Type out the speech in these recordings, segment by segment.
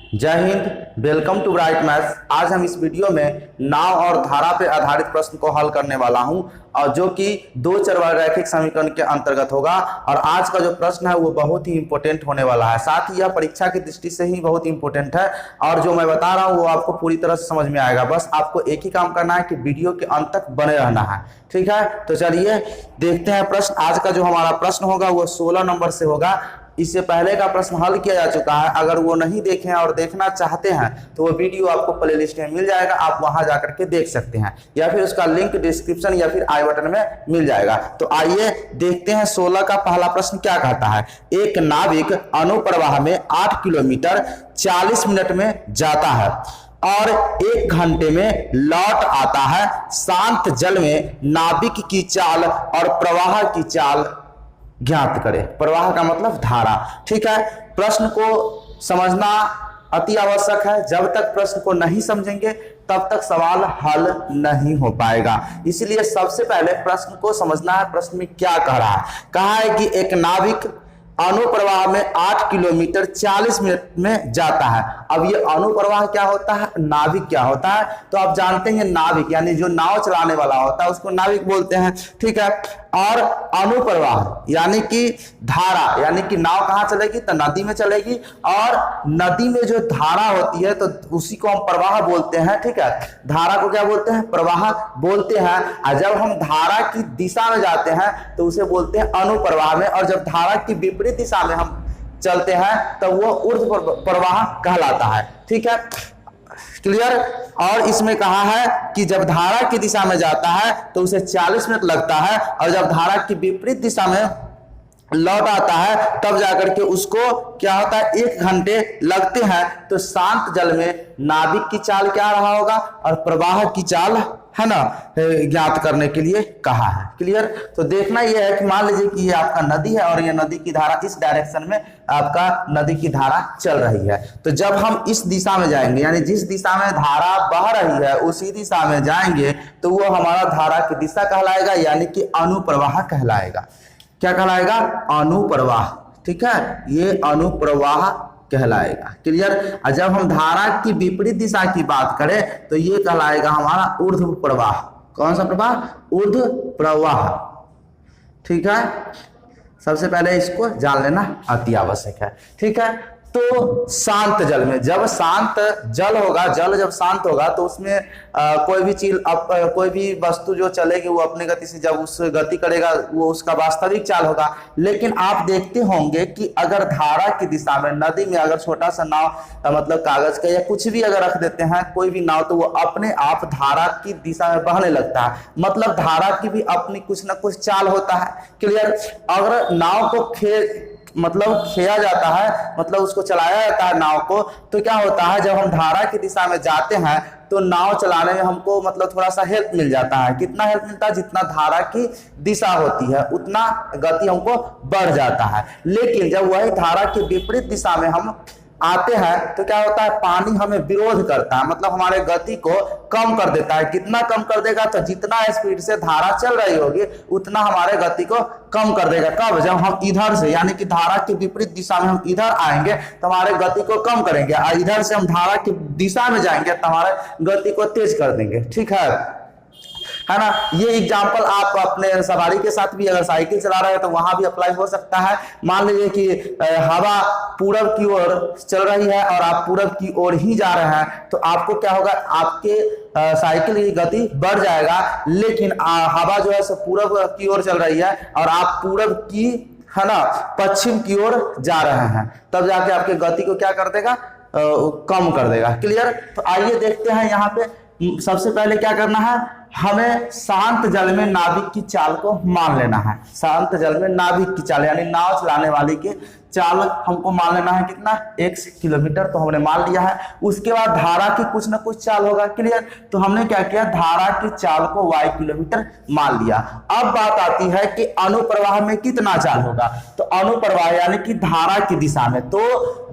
जय हिंद। Welcome to Bright Maths. आज हम इस वीडियो में नाव और धारा पर आधारित प्रश्न को हल करने वाला हूं और जो कि दो चर रैखिक समीकरण के अंतर्गत होगा। और आज का जो प्रश्न है वो बहुत ही इंपॉर्टेंट होने वाला है, साथ ही यह परीक्षा की दृष्टि से ही बहुत इंपॉर्टेंट है और जो मैं बता रहा हूँ वो आपको पूरी तरह से समझ में आएगा। बस आपको एक ही काम करना है कि वीडियो के अंत तक बने रहना है, ठीक है। तो चलिए देखते हैं प्रश्न। आज का जो हमारा प्रश्न होगा वो 16 नंबर से होगा। इससे पहले का प्रश्न हल किया जा चुका है, अगर वो नहीं देखे और देखना चाहते हैं तो वो वीडियो आपको प्लेलिस्ट में मिल जाएगा, आप वहां जाकर के देख सकते हैं या फिर उसका लिंक डिस्क्रिप्शन या फिर आई बटन में मिल जाएगा। तो आइए देखते हैं 16 का पहला प्रश्न क्या कहता है। एक नाविक अनुप्रवाह में 8 किलोमीटर 40 मिनट में जाता है और 1 घंटे में लौट आता है। शांत जल में नाविक की चाल और प्रवाह की चाल ज्ञात करें। प्रवाह का मतलब धारा, ठीक है। प्रश्न को समझना अति आवश्यक है। जब तक प्रश्न को नहीं समझेंगे तब तक सवाल हल नहीं हो पाएगा। इसलिए सबसे पहले प्रश्न को समझना है। प्रश्न में क्या कह रहा है? कहा है कि एक नाविक अनुप्रवाह में 8 किलोमीटर 40 मिनट में जाता है। अब ये अनुप्रवाह क्या होता है, नाविक क्या होता है? तो आप जानते हैं नाविक यानी जो नाव चलाने वाला होता है उसको नाविक बोलते हैं, ठीक है। और अनुप्रवाह यानी कि धारा, यानी कि नाव कहाँ चलेगी तो नदी में चलेगी और नदी में जो धारा होती है तो उसी को हम प्रवाह बोलते हैं, ठीक है। धारा को क्या बोलते हैं? प्रवाह बोलते हैं। और जब हम धारा की दिशा में जाते हैं तो उसे बोलते हैं अनुप्रवाह में, और जब धारा की विपरीत दिशा में हम चलते हैं तो वो ऊर्ध्व प्रवाह कहलाता है, ठीक है। क्लियर? और इसमें कहा है कि जब धारा की दिशा में जाता है तो उसे 40 मिनट लगता है और जब धारा की विपरीत दिशा में लौट आता है तब जाकर के उसको क्या होता है, 1 घंटे लगते हैं। तो शांत जल में नाविक की चाल क्या रहा होगा और प्रवाह की चाल है ना ज्ञात करने के लिए कहा है। क्लियर? तो देखना यह है कि मान लीजिए कि ये आपका नदी है और ये नदी की धारा इस डायरेक्शन में आपका नदी की धारा चल रही है। तो जब हम इस दिशा में जाएंगे यानी जिस दिशा में धारा बह रही है उसी दिशा में जाएंगे तो वो हमारा धारा की दिशा कहलाएगा, यानी कि अनुप्रवाह कहलाएगा। क्या कहलाएगा? अनुप्रवाह, ठीक है। ये अनुप्रवाह कहलाएगा। क्लियर? और जब हम धारा की विपरीत दिशा की बात करें तो ये कहलाएगा हमारा ऊर्ध्व प्रवाह। कौन सा प्रवाह? ऊर्ध्व प्रवाह, ठीक है। सबसे पहले इसको जान लेना अति आवश्यक है, ठीक है। तो शांत जल में, जब शांत जल होगा, जल जब शांत होगा तो उसमें कोई भी चीज कोई भी वस्तु जो चलेगी वो अपनी गति से जब उस गति करेगा वो उसका वास्तविक चाल होगा। लेकिन आप देखते होंगे कि अगर धारा की दिशा में नदी में अगर छोटा सा नाव मतलब कागज का या कुछ भी अगर रख देते हैं कोई भी नाव तो वो अपने आप धारा की दिशा में बहने लगता है। मतलब धारा की भी अपनी कुछ ना कुछ चाल होता है। क्लियर? अगर नाव को खेया जाता है, मतलब उसको चलाया जाता है नाव को, तो क्या होता है जब हम धारा की दिशा में जाते हैं तो नाव चलाने में हमको मतलब थोड़ा सा हेल्प मिल जाता है। कितना हेल्प मिलता है? जितना धारा की दिशा होती है उतना गति हमको बढ़ जाता है। लेकिन जब वही धारा की विपरीत दिशा में हम आते हैं तो क्या होता है, पानी हमें विरोध करता है, मतलब हमारे गति को कम कर देता है। कितना कम कर देगा? तो जितना स्पीड से धारा चल रही होगी उतना हमारे गति को कम कर देगा। कब? जब हम इधर से यानी कि धारा की विपरीत दिशा में हम इधर आएंगे तो हमारे गति को कम करेंगे और इधर से हम धारा की दिशा में जाएंगे तो हमारे गति को तेज कर देंगे, ठीक है ना। ये एग्जाम्पल आप अपने सवारी के साथ भी अगर साइकिल चला रहे हैं तो वहां भी अप्लाई हो सकता है। मान लीजिए कि हवा पूरब की ओर चल रही है और आप पूरब की ओर ही जा रहे हैं तो आपको क्या होगा, आपके साइकिल की गति बढ़ जाएगा। लेकिन हवा जो है सो पूरब की ओर चल रही है और आप पूरब की है ना पश्चिम की ओर जा रहे हैं, तब जाके आपके गति को क्या कर देगा, कम कर देगा। क्लियर? तो आइए देखते हैं यहाँ पे सबसे पहले क्या करना है, हमें शांत जल में नाविक की चाल को मान लेना है। शांत जल में नाविक की चाल यानी नाव चलाने वाले की चाल हमको मान लेना है। कितना? 1 किलोमीटर तो हमने मान लिया है। उसके बाद धारा की कुछ ना कुछ चाल होगा। क्लियर? तो हमने क्या किया, धारा की चाल को y किलोमीटर मान लिया। अब बात आती है कि अनुप्रवाह में कितना चाल होगा। तो अनुप्रवाह यानी कि धारा की दिशा में, तो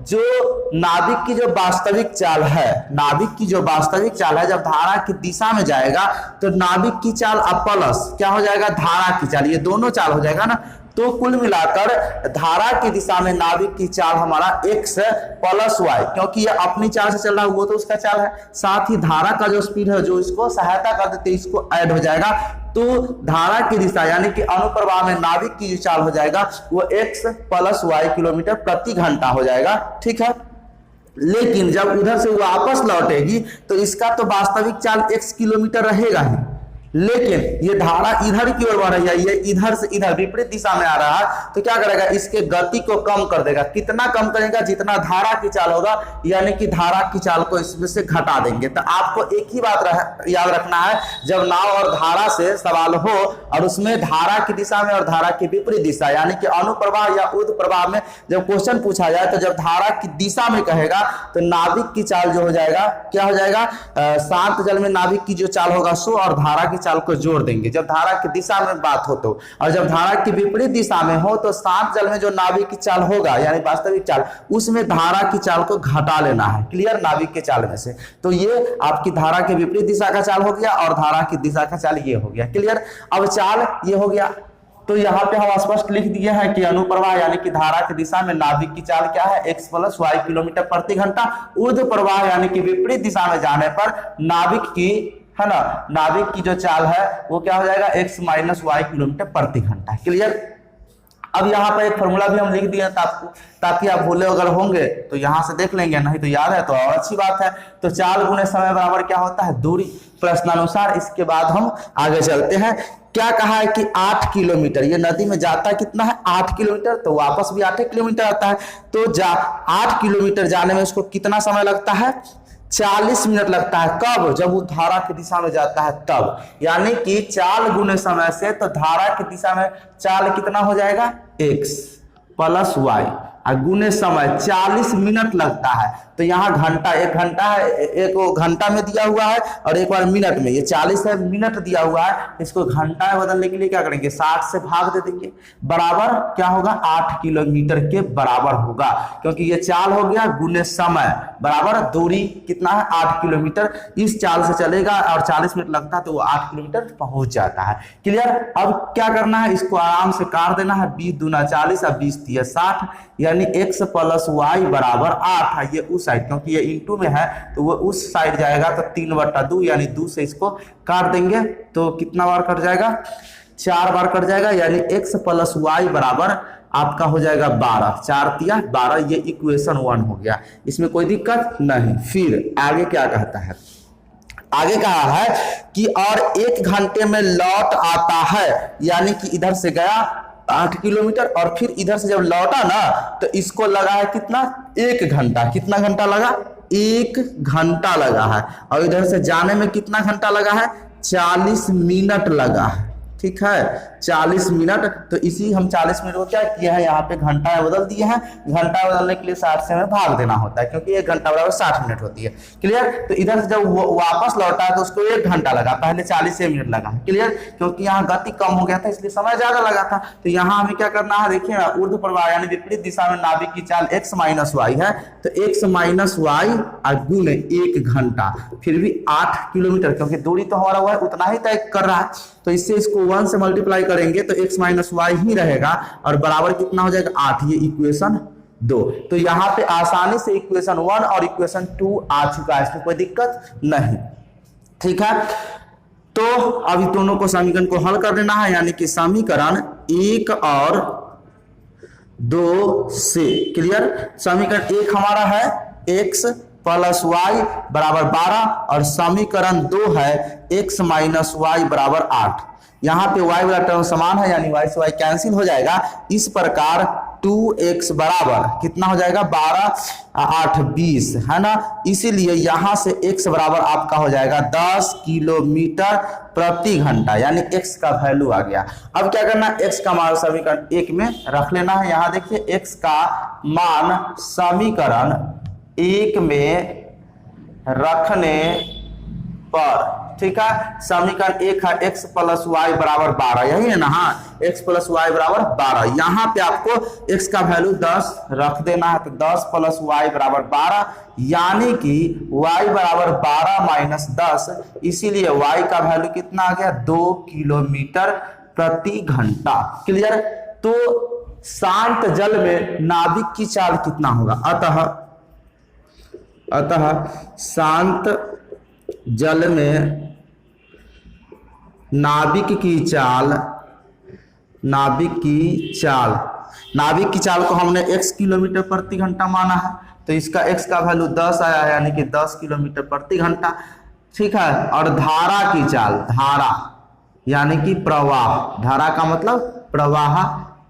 जो नाविक की जो वास्तविक चाल है, नाविक की जो वास्तविक चाल है जब धारा की दिशा में जाएगा तो नाभिक की चाल अब प्लस क्या हो जाएगा, धारा की चाल, ये दोनों चाल हो जाएगा ना। तो कुल मिलाकर धारा की दिशा में नाभिक की चाल हमारा x प्लस y, क्योंकि ये अपनी चाल से चल रहा है, वो तो उसका चाल है, साथ ही धारा का जो स्पीड है जो इसको सहायता कर देते इसको ऐड हो जाएगा। तो धारा की दिशा यानी कि अनुप्रवाह में नाभिक की जो चाल हो जाएगा वो x प्लस y किलोमीटर प्रति घंटा हो जाएगा, ठीक है। लेकिन जब उधर से वापस लौटेगी तो इसका तो वास्तविक चाल x किलोमीटर रहेगा ही, लेकिन ये धारा इधर की ओर बढ़ रही है, ये इधर से इधर विपरीत दिशा में आ रहा है, तो क्या करेगा, इसके गति को कम कर देगा। कितना कम करेगा, जितना धारा की चाल होगा, यानी कि धारा की चाल को इसमें से घटा देंगे। तो आपको एक ही बात याद रखना है, जब नाव और धारा से सवाल हो और उसमें धारा की दिशा में और धारा की विपरीत दिशा यानी कि अनुप्रवाह या ऊर्ध्व प्रवाह में जब क्वेश्चन पूछा जाए तो जब धारा की दिशा में कहेगा तो नाभिक की चाल जो हो जाएगा क्या हो जाएगा, शांत जल में नाभिक की जो चाल होगा सो और धारा की चाल को जोड़ देंगे जब धारा की दिशा में बात हो तो। और जब धारा की विपरीत दिशा में हो तो शांत जल में जो नाभिक की चाल होगा यानी वास्तविक चाल, उसमें धारा की चाल को घटा लेना है, क्लियर, नाभिक के चाल में से। तो ये आपकी धारा के विपरीत दिशा का चाल हो गया और धारा की दिशा का चाल ये हो गया, क्लियर। अब चाल ये हो गया, तो यहाँ पे हम स्पष्ट लिख दिए हैं कि अनुप्रवाह यानी कि धारा की दिशा में नाभिक की चाल क्या है, x प्लस y किलोमीटर प्रति घंटा। ऊर्ध्व प्रवाह यानी कि विपरीत दिशा में जाने पर नाभिक की, है ना, नाभिक की जो चाल है वो क्या हो जाएगा, x माइनस y किलोमीटर प्रति घंटा, क्लियर। अब यहाँ पर एक फॉर्मूला भी हम लिख दिए आपको, ताकि आप भूले अगर होंगे तो यहाँ से देख लेंगे, नहीं तो याद है तो और अच्छी बात है। तो चाल गुने समय बराबर क्या होता है, दूरी, प्रश्नानुसार। इसके बाद हम आगे चलते हैं। क्या कहा है कि 8 किलोमीटर, ये नदी में जाता है कितना है, 8 किलोमीटर, तो वापस भी 8 किलोमीटर आता है। तो 8 किलोमीटर जाने में उसको कितना समय लगता है, 40 मिनट लगता है। कब, जब वो धारा की दिशा में जाता है तब, यानी कि चाल गुने समय से तो धारा की दिशा में चाल कितना हो जाएगा, x प्लस y, और गुने समय 40 मिनट लगता है। तो यहाँ घंटा, एक घंटा है, एक वो घंटा में दिया हुआ है और एक बार मिनट में, ये 40 है, मिनट दिया हुआ है, इसको घंटा में बदलने के लिए क्या करेंगे, 60 से भाग दे देंगे, बराबर क्या होगा, 8 किलोमीटर के बराबर होगा, क्योंकि ये चाल हो गया गुने समय बराबर दूरी कितना है, 8 किलोमीटर। इस चाल से चलेगा और 40 मिनट लगता है तो वो 8 किलोमीटर पहुंच जाता है, क्लियर। अब क्या करना है, इसको आराम से काट देना है, 20 दूना 40 और 20 दिया 60, यानी x प्लस y बराबर 8 है। ये उस साइड, क्योंकि ये इंटू में है तो वो उस साइड जाएगा, तो 3/2 यानी 2 से इसको काट देंगे तो कितना बार कट जाएगा, 4 बार कट जाएगा, यानी x प्लस y बराबर आपका हो जाएगा 12, 4 तिया 12। ये इक्वेशन 1 हो गया, इसमें कोई दिक्कत नहीं। फिर आगे क्या कहता है, आगे कहा है कि और 1 घंटे में लौट आता है, यानी कि इधर से गया 8 किलोमीटर और फिर इधर से जब लौटा ना तो इसको लगा है कितना, 1 घंटा। कितना घंटा लगा, 1 घंटा लगा है। और इधर से जाने में कितना घंटा लगा है, 40 मिनट लगा है, ठीक है, 40 मिनट। तो इसी हम 40 मिनट को क्या किया है, यहाँ पे घंटा बदल दिए हैं। घंटा बदलने के लिए 60 से हमें भाग देना होता है, क्योंकि 1 घंटा बराबर 60 मिनट होती है, क्लियर। तो इधर से जब वापस लौटा है तो उसको 1 घंटा लगा, पहले 40 मिनट लगा, क्लियर, क्योंकि यहाँ गति कम हो गया था इसलिए समय ज्यादा लगा था। तो यहाँ हमें क्या करना है, देखिए ना, ऊर्ध्व प्रवाह यानी विपरीत दिशा में नाभिक की चाल x माइनस वाई है, तो x माइनस वाई और गुने 1 घंटा, फिर भी 8 किलोमीटर, क्योंकि दूरी तो हमारा हुआ है उतना ही तय कर रहा है। तो इससे इसको 1 से मल्टीप्लाई करेंगे तो x माइनस वाई ही रहेगा और बराबर कितना हो जाएगा, 8। ये इक्वेशन 2। तो यहाँ पे आसानी से इक्वेशन 1 और इक्वेशन 2 आ चुका है, इसमें कोई दिक्कत नहीं, ठीक है। तो अभी दोनों को समीकरण को हल कर देना है, यानी कि समीकरण 1 और 2 से, क्लियर। समीकरण 1 हमारा है x प्लस y बराबर 12 और समीकरण 2 है x माइनस वाई बराबर 8। यहाँ पे y वाला टर्म समान है, यानी y से y कैंसिल हो जाएगा। इस प्रकार 2x बराबर कितना हो जाएगा, 12 8 20, है ना। इसीलिए यहाँ से x बराबर आपका हो जाएगा 10 किलोमीटर प्रति घंटा, यानी x का वैल्यू आ गया। अब क्या करना है, x का मान समीकरण 1 में रख लेना है। यहाँ देखिए x का मान समीकरण 1 में रखने पर ठीक है। समीकरण एक है x प्लस वाई बराबर 12, यही है ना। हाँ, x प्लस वाई बराबर 12। यहाँ पे आपको x का वैल्यू 10 रख देना है, तो 10 प्लस वाई बराबर 12, यानी कि y बराबर 12 माइनस 10, इसीलिए y का वैल्यू कितना आ गया 2 किलोमीटर प्रति घंटा। क्लियर। तो शांत जल में नाभिक की चाल कितना होगा, अतः शांत जल में नाभिक की चाल को हमने x किलोमीटर प्रति घंटा माना है, तो इसका x का वैल्यू 10 आया है, यानी कि 10 किलोमीटर प्रति घंटा। ठीक है। और धारा की चाल, धारा यानी कि प्रवाह, धारा का मतलब प्रवाह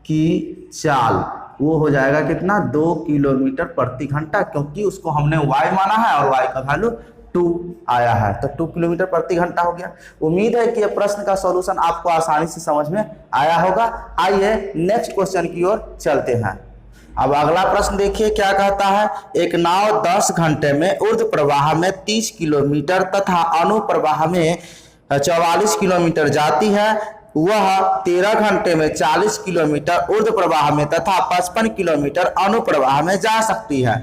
की चाल, वो हो जाएगा कितना 2 किलोमीटर प्रति घंटा, क्योंकि उसको हमने y माना है और y का वैल्यू 2 आया है, तो 2 किलोमीटर प्रति घंटा हो गया। उम्मीद है कि यह प्रश्न का सॉल्यूशन आपको आसानी से समझ में आया होगा। आइए नेक्स्ट क्वेश्चन की ओर चलते हैं। अब अगला प्रश्न देखिए क्या कहता है। एक नाव 10 घंटे में ऊर्ध्व प्रवाह में 30 किलोमीटर तथा अनुप्रवाह में 44 किलोमीटर जाती है, वह 13 घंटे में 40 किलोमीटर ऊर्ध्व प्रवाह में तथा 55 किलोमीटर अनुप्रवाह में जा सकती है,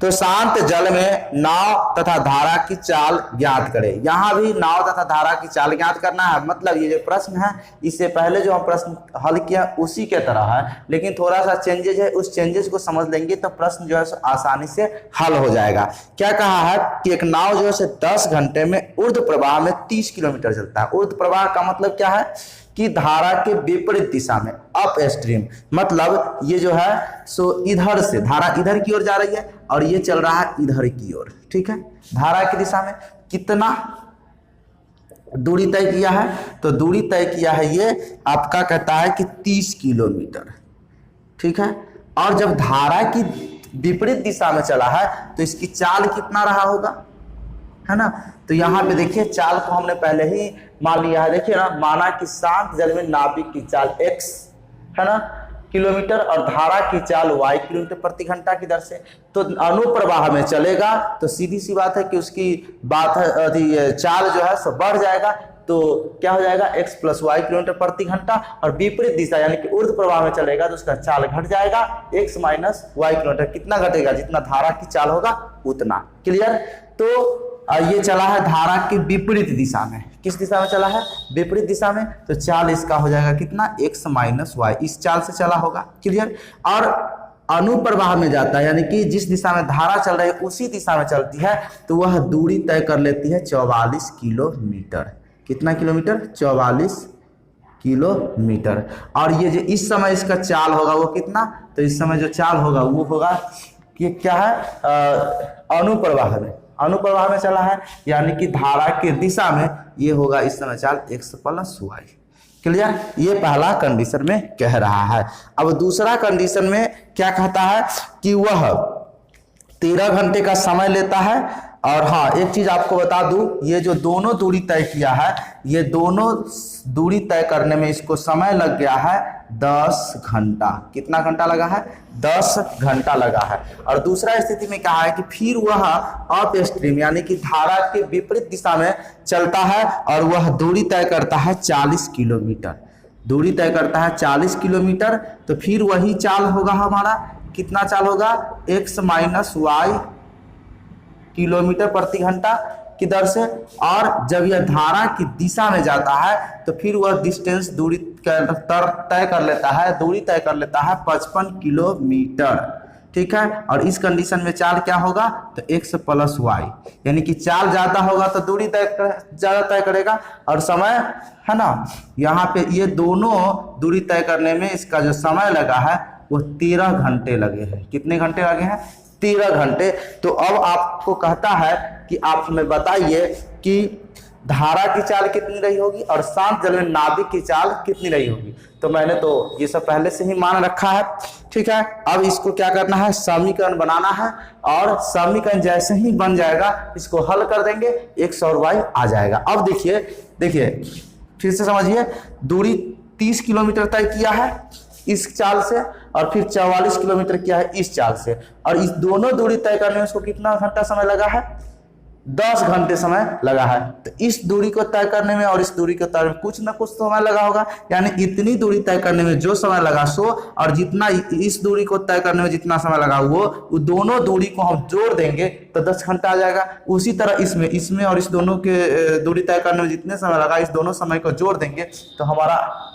तो शांत जल में नाव तथा धारा की चाल ज्ञात करें। यहाँ भी नाव तथा धारा की चाल ज्ञात करना है। मतलब ये जो प्रश्न है, इससे पहले जो हम प्रश्न हल किया उसी के तरह है, लेकिन थोड़ा सा चेंजेस है, उस चेंजेस को समझ लेंगे तो प्रश्न जो है आसानी से हल हो जाएगा। क्या कहा है कि एक नाव जो है 10 घंटे में ऊर्ध्व प्रवाह में 30 किलोमीटर चलता है। ऊर्ध्व प्रवाह का मतलब क्या है कि धारा के विपरीत दिशा में, अप स्ट्रीम, मतलब ये जो है सो इधर से धारा इधर की ओर जा रही है और ये चल रहा है इधर की ओर। ठीक है। धारा की दिशा में कितना दूरी तय किया है, तो दूरी तय किया है ये आपका कहता है कि 30 किलोमीटर। ठीक है। और जब धारा की विपरीत दिशा में चला है तो इसकी चाल कितना रहा होगा, है ना। तो यहाँ पे देखिए चाल को हमने पहले ही मान लिया है। देखिए ना, माना कि शांत जल में नाभिक की चाल x है ना किलोमीटर और धारा की चाल y किलोमीटर प्रति घंटा की दर से, तो अनुप्रवाह में चलेगा तो सीधी सी बात है कि उसकी बात है चाल जो है सो बढ़ जाएगा, तो क्या हो जाएगा x प्लस वाई किलोमीटर प्रति घंटा, और विपरीत दिशा यानी कि ऊर्ध्व प्रवाह में चलेगा तो उसका चाल घट जाएगा, x माइनस वाई किलोमीटर। कितना घटेगा, जितना धारा की चाल होगा उतना। क्लियर। तो ये चला है धारा के विपरीत दिशा में। किस दिशा में चला है, विपरीत दिशा में, तो चाल इसका हो जाएगा कितना x माइनस वाई, इस चाल से चला होगा। क्लियर। और अनुप्रवाह में जाता है, यानी कि जिस दिशा में धारा चल रही है उसी दिशा में चलती है, तो वह दूरी तय कर लेती है 44 किलोमीटर। कितना किलोमीटर, 44 किलोमीटर। और ये जो इस समय इसका चाल होगा वो कितना, तो इस समय जो चाल होगा वो होगा कि क्या है, अनुप्रवाह में, अनुप्रवाह में चला है, यानी कि धारा के दिशा में ये होगा इस समय चाल x प्लस वाई। क्लियर। ये पहला कंडीशन में कह रहा है। अब दूसरा कंडीशन में क्या कहता है कि वह 13 घंटे का समय लेता है। और हाँ, एक चीज आपको बता दूं, ये जो दोनों दूरी तय किया है, ये दोनों दूरी तय करने में इसको समय लग गया है 10 घंटा। कितना घंटा लगा है, 10 घंटा लगा है। और दूसरा स्थिति में कहा है कि फिर वह अप स्ट्रीम यानी कि धारा के विपरीत दिशा में चलता है और वह दूरी तय करता है 40 किलोमीटर। दूरी तय करता है 40 किलोमीटर, तो फिर वही चाल होगा हमारा, कितना चाल होगा, x माइनस वाई किलोमीटर प्रति घंटा की दर से। और जब यह धारा की दिशा में जाता है तो फिर वह डिस्टेंस दूरी तय कर लेता है, दूरी तय कर लेता है 55 किलोमीटर। ठीक है। और इस कंडीशन में चाल क्या होगा, तो x प्लस वाई, यानी कि चाल ज्यादा होगा तो दूरी ज्यादा तय करेगा, और समय है ना, यहाँ पे ये दोनों दूरी तय करने में इसका जो समय लगा है वो 13 घंटे लगे हैं। कितने घंटे लगे हैं, 13 घंटे। तो अब आपको कहता है कि आप हमें बताइए कि धारा की चाल कितनी रही होगी और शांत जल में नाभिक की चाल कितनी रही होगी। तो मैंने तो ये सब पहले से ही मान रखा है। ठीक है। अब इसको क्या करना है, समीकरण बनाना है, और समीकरण जैसे ही बन जाएगा इसको हल कर देंगे, x और y आ जाएगा। अब देखिए फिर से समझिए, दूरी 30 किलोमीटर तय किया है इस चाल से, और फिर 44 किलोमीटर किया है इस चाल से, और इस दोनों दूरी तय करने में उसको कितना घंटा समय लगा है, 10 घंटे समय लगा है। तो इस दूरी को तय करने में और इस दूरी को तय में कुछ ना कुछ समय लगा होगा, यानी इतनी दूरी तय करने में जो समय लगा सो, और जितना इस दूरी को तय करने में जितना समय लगा वो दोनों दूरी को हम जोड़ देंगे तो 10 घंटा आ जाएगा। उसी तरह इसमें और इस दोनों के दूरी तय करने में जितने समय लगा इस दोनों समय को जोड़ देंगे तो हमारा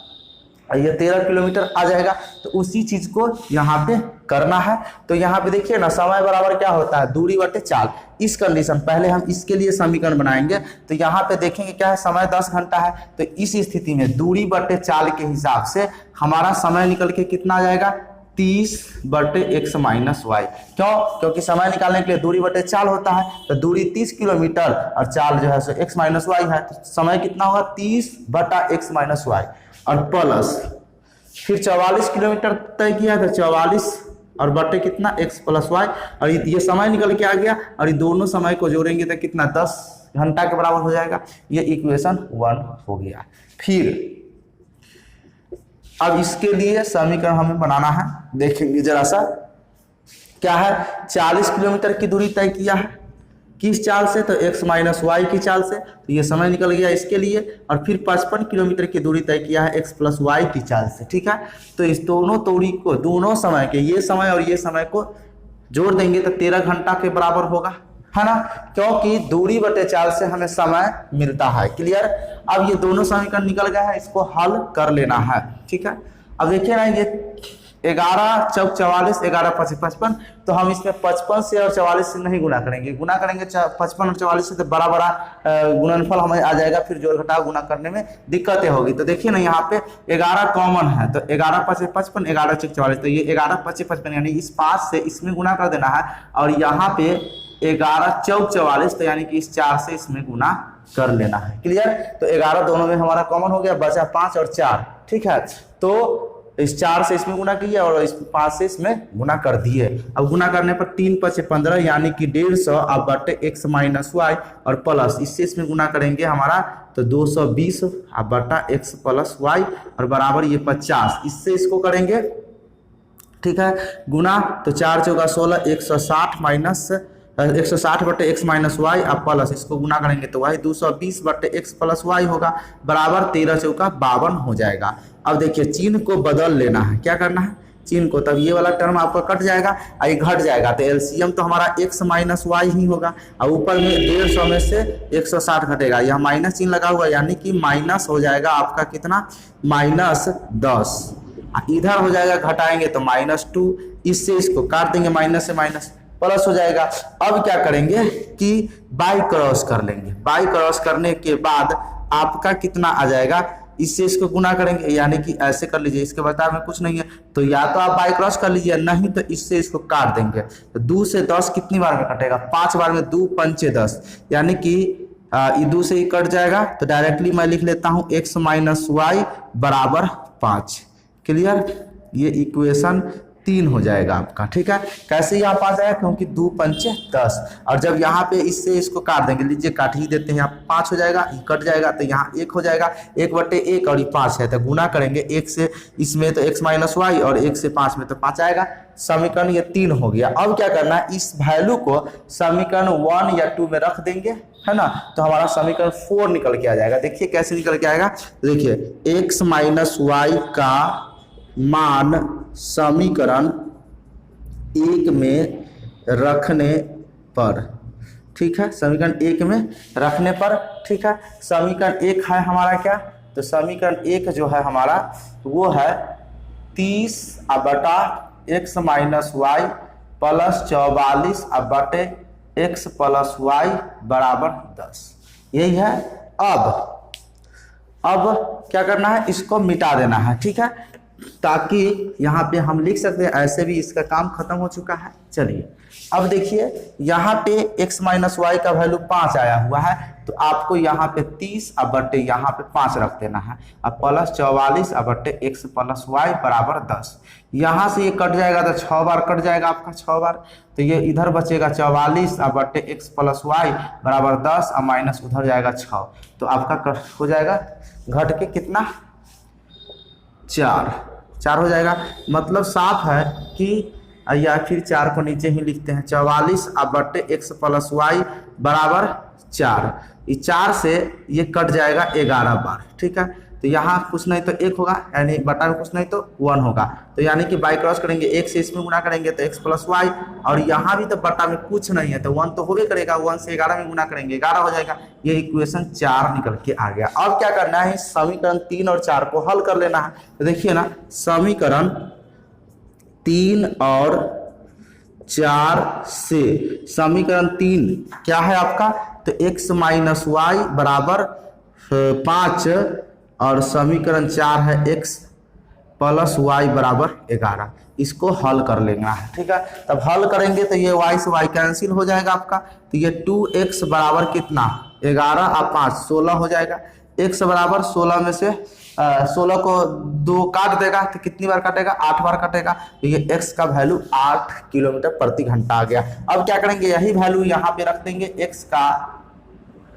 ये 13 किलोमीटर आ जाएगा। तो उसी चीज को यहाँ पे करना है। तो यहाँ पे देखिए ना, समय बराबर क्या होता है, दूरी बटे चाल। इस कंडीशन, पहले हम इसके लिए समीकरण बनाएंगे। तो यहाँ पे देखेंगे क्या है, समय 10 घंटा है। तो इस स्थिति में दूरी बटे चाल के हिसाब से हमारा समय निकल के कितना आ जाएगा, 30 बटे x माइनस वाई। क्यों? क्योंकि समय निकालने के लिए दूरी बटे चाल होता है। तो दूरी 30 किलोमीटर और चाल जो है सो x माइनस वाई है। तो समय कितना होगा, 30 बटा x माइनस वाई और प्लस फिर 44 किलोमीटर तय किया था, 44 और बटे कितना x प्लस वाई, और ये समय निकल के आ गया। और ये दोनों समय को जोड़ेंगे तो कितना, 10 घंटा के बराबर हो जाएगा। ये इक्वेशन 1 हो गया। फिर अब इसके लिए समीकरण हमें बनाना है। देखेंगे जरा सा क्या है, 40 किलोमीटर की दूरी तय किया है किस चाल से, तो x माइनस वाई की चाल से। तो ये समय निकल गया इसके लिए। और फिर 55 किलोमीटर की दूरी तय किया है x प्लस वाई की चाल से। ठीक है, तो इस दोनों दूरी को, दोनों समय के, ये समय और ये समय को जोड़ देंगे तो 13 घंटा के बराबर होगा, है ना। क्योंकि दूरी बटे चाल से हमें समय मिलता है। क्लियर। अब ये दोनों समीकरण निकल गया है, इसको हल कर लेना है। ठीक है, अब देखिए ना, ये 11 चौक 44, 11 5 55। तो हम इसमें 55 से और 44 से नहीं गुना करेंगे। गुना करेंगे 55 और 44 से तो बड़ा बड़ा गुणनफल हमें आ जाएगा, फिर जोड़ घटाव गुना करने में दिक्कतें होगी। तो देखिए ना, यहाँ पे 11 कॉमन है, तो 11 5 55, 11 चौक 44। तो ये 11 5 55, यानी इस 5 से इसमें गुना कर देना है। और यहाँ पे 11 चौक 44, तो यानी कि इस 4 से इसमें गुना कर लेना है। क्लियर। तो 11 दोनों में हमारा कॉमन हो गया, बचा 5 और 4। ठीक है, तो इस 4 से इसमें गुना किया और इस 5 से इसमें गुना कर दिए। अब गुना करने पर 3 5 15, यानी कि 150 अब बटे x माइनस वाई और प्लस इससे इसमें गुना करेंगे हमारा तो 220 अब बटा x प्लस वाई और बराबर ये 50, इससे इसको करेंगे। ठीक है, गुना तो 4 चौका 16, 160 माइनस 160 बटे x माइनस वाई अब प्लस इसको गुना करेंगे तो वही 220 बटे x प्लस वाई होगा, बराबर 13 चौका 52 हो जाएगा। अब देखिए चिन्ह को बदल लेना है। क्या करना है, चिन्ह को, तब ये वाला टर्म आपका कट जाएगा और ये घट जाएगा। तो एलसीएम तो हमारा x माइनस वाई ही होगा और ऊपर में 150 में से 160 घटेगा, यह माइनस चिन्ह लगा हुआ, यानी कि माइनस हो जाएगा आपका कितना, -10। इधर हो जाएगा, घटाएंगे तो -2, इससे इसको काट देंगे, माइनस से माइनस प्लस हो जाएगा। अब क्या करेंगे कि बाई क्रॉस कर लेंगे। बाई क्रॉस करने के बाद आपका कितना आ जाएगा, इससे इसको गुना करेंगे, यानी कि ऐसे कर लीजिए, इसके बता में कुछ नहीं है तो या तो आप बाई क्रॉस कर लीजिए, नहीं तो इससे इसको काट देंगे। तो 2 से 10 कितनी बार में कटेगा, 5 बार में, 2 पंचे 10, यानी कि ये 2 से ही कट जाएगा। तो डायरेक्टली मैं लिख लेता हूँ x माइनस वाई बराबर 5। क्लियर, ये इक्वेशन 3 हो जाएगा आपका। ठीक है, कैसे यहाँ 5 आएगा, क्योंकि 2 पंचे 10, और जब यहाँ पे इससे इसको काट देंगे, लीजिए काट ही देते हैं, यहाँ 5 हो जाएगा, ये कट जाएगा तो यहाँ 1 हो जाएगा, 1 बटे 1 और ये 5 है तो गुना करेंगे 1 से इसमें तो x माइनस वाई और 1 से 5 में तो 5 आएगा। समीकरण ये 3 हो गया। अब क्या करना है, इस वैल्यू को समीकरण 1 या 2 में रख देंगे, है ना, तो हमारा समीकरण 4 निकल के आ जाएगा। देखिए कैसे निकल के आएगा, देखिए x माइनस वाई का मान समीकरण 1 में रखने पर, ठीक है, समीकरण 1 में रखने पर, ठीक है, समीकरण 1 है हमारा क्या, तो समीकरण 1 जो है हमारा वो है 30 अब बटा x माइनस वाई प्लस 44 अब बटे x प्लस वाई बराबर 10, यही है। अब क्या करना है, इसको मिटा देना है। ठीक है, ताकि यहाँ पे हम लिख सकते हैं, ऐसे भी इसका काम खत्म हो चुका है। चलिए अब देखिए, यहाँ पे x माइनस वाई का वैल्यू 5 आया हुआ है, तो आपको यहाँ पे 30 अब बटे यहाँ पे 5 रख देना है, अब प्लस 44 अब बटे x प्लस वाई बराबर 10। यहाँ से ये कट जाएगा तो 6 बार कट जाएगा आपका, 6 बार, तो ये इधर बचेगा 44 अब बटे x प्लस वाई बराबर 10 और माइनस उधर जाएगा 6, तो आपका हो जाएगा घट के कितना, 4 हो जाएगा। मतलब साफ है कि या फिर 4 को नीचे ही लिखते हैं 44 अब बट्टे x प्लस वाई बराबर 4। ये 4 से ये कट जाएगा 11 बार, ठीक है। तो यहाँ कुछ नहीं तो 1 होगा, यानी बटा में कुछ नहीं तो 1 होगा। तो यानी कि बाई क्रॉस करेंगे 1 से इसमें गुना करेंगे तो x प्लस वाई, और यहाँ भी तो बटा में कुछ नहीं है तो 1 तो होबे करेगा, 1 से 11 में गुना करेंगे 11 हो जाएगा। ये इक्वेशन 4 निकल के आ गया। अब क्या करना है, समीकरण 3 और 4 को हल कर लेना है। तो देखिए ना, समीकरण 3 और 4 से समीकरण 3 क्या है आपका, तो x माइनस वाई बराबर 5 और समीकरण 4 है x प्लस वाई बराबर 11। इसको हल कर लेना है, ठीक है। तब हल करेंगे तो ये y से y कैंसिल हो जाएगा आपका, तो ये 2x बराबर कितना 11 और 5 16 हो जाएगा। x बराबर 16 में से 16 को 2 काट देगा तो कितनी बार काटेगा, 8 बार काटेगा। तो ये x का वैल्यू 8 किलोमीटर प्रति घंटा आ गया। अब क्या करेंगे, यही वैल्यू यहाँ पे रख देंगे, x का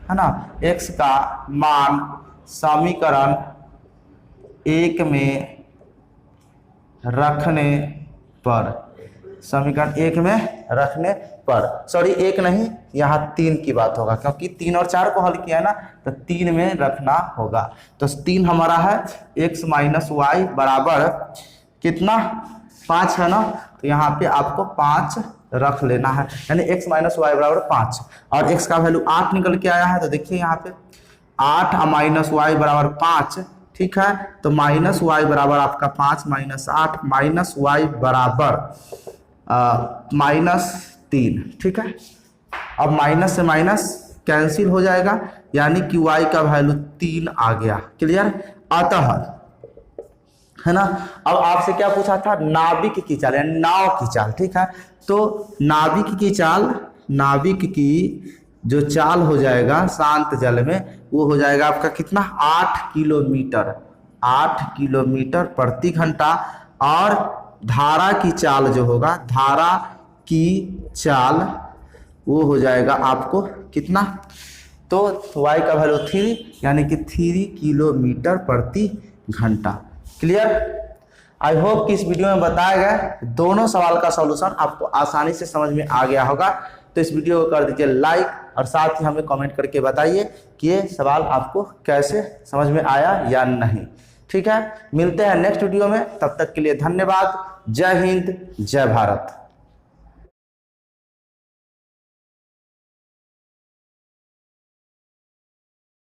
है ना, x का मान समीकरण 1 में रखने पर, समीकरण 1 में रखने पर, सॉरी 1 नहीं यहाँ 3 की बात होगा, क्योंकि 3 और 4 को हल किया है ना, तो 3 में रखना होगा। तो 3 हमारा है x माइनस वाई बराबर कितना 5 है ना, तो यहाँ पे आपको 5 रख लेना है, यानी x माइनस वाई बराबर 5 और x का वैल्यू 8 निकल के आया है। तो देखिए यहाँ पे 8 माइनस वाई बराबर 5, ठीक है। तो माइनस वाई बराबर आपका 5 माइनस 8 माइनस वाई बराबर -3, ठीक है। अब माइनस से माइनस कैंसिल हो जाएगा, यानी कि y का वैल्यू 3 आ गया। क्लियर, अतः है ना। अब आपसे क्या पूछा था, नाविक की चाल यानी नाव की चाल, ठीक है। तो नाविक की चाल, नाविक की जो चाल हो जाएगा शांत जल में, वो हो जाएगा आपका कितना 8 किलोमीटर, 8 किलोमीटर प्रति घंटा। और धारा की चाल जो होगा, धारा की चाल वो हो जाएगा आपको कितना, तो y का वैल्यू 3 यानी कि 3 किलोमीटर प्रति घंटा। क्लियर, आई होप कि इस वीडियो में बताया गया दोनों सवाल का सॉल्यूशन आपको आसानी से समझ में आ गया होगा। तो इस वीडियो को कर दीजिए लाइक और साथ ही हमें कमेंट करके बताइए कि ये सवाल आपको कैसे समझ में आया या नहीं, ठीक है। मिलते हैं नेक्स्ट वीडियो में, तब तक के लिए धन्यवाद। जय हिंद, जय भारत।